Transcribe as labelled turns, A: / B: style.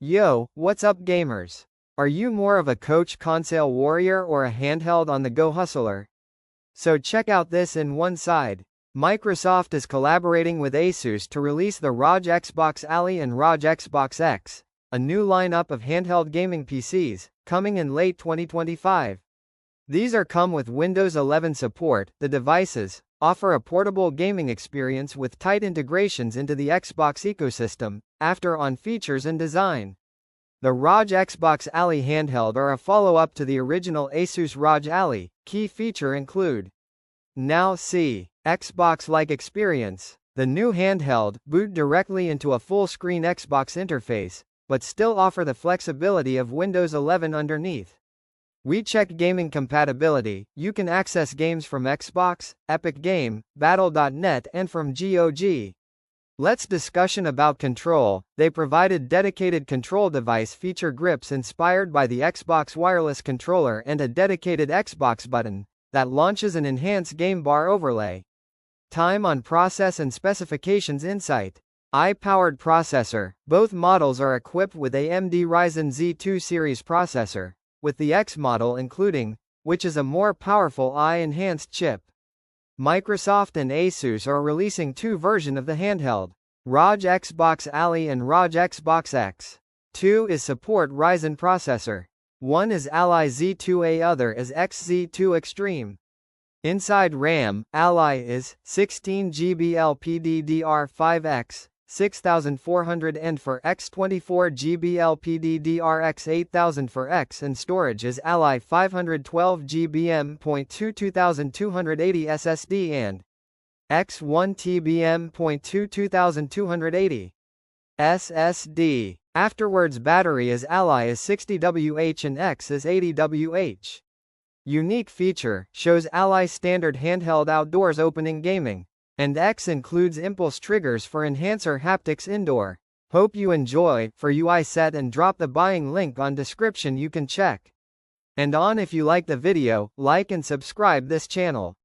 A: Yo, what's up gamers? Are you more of a coach console warrior or a handheld on the go hustler? So check out this in one side. Microsoft is collaborating with Asus to release the ROG Xbox Ally and ROG Xbox X, a new lineup of handheld gaming PCs, coming in late 2025. These are come with Windows 11 support. The devices offer a portable gaming experience with tight integrations into the Xbox ecosystem, after on features and design. The ROG Xbox Ally handheld are a follow-up to the original Asus ROG Ally. Key feature include: Now see Xbox-like experience. The new handheld boot directly into a full-screen Xbox interface, but still offer the flexibility of Windows 11 underneath. We check gaming compatibility. You can access games from Xbox, Epic Game, Battle.net and from GOG. Let's discussion about control. They provided dedicated control device feature grips inspired by the Xbox wireless controller and a dedicated Xbox button that launches an enhanced game bar overlay. Time on process and specifications insight. AI-powered processor. Both models are equipped with Amd Ryzen Z2 series processor, with the X model including, which is a more powerful AI-enhanced chip. Microsoft and Asus are releasing two versions of the handheld, ROG Xbox Ally and ROG Xbox X. 2 is support Ryzen processor. One is Ally Z2A, other is XZ2 Extreme. Inside RAM, Ally is 16GB LPDDR5X, 6400 and for X 24GB LPDDR5X 8000 for X, and storage is Ally 512GB M.2 2280 SSD and X 1TB M.2 2280 SSD. Afterwards battery is Ally is 60WH and X is 80WH. Unique feature, shows Ally standard handheld outdoors opening gaming, and X includes impulse triggers for enhancer haptics indoor. Hope you enjoy. For UI set and drop the buying link on description, you can check. And on if you like the video, like and subscribe this channel.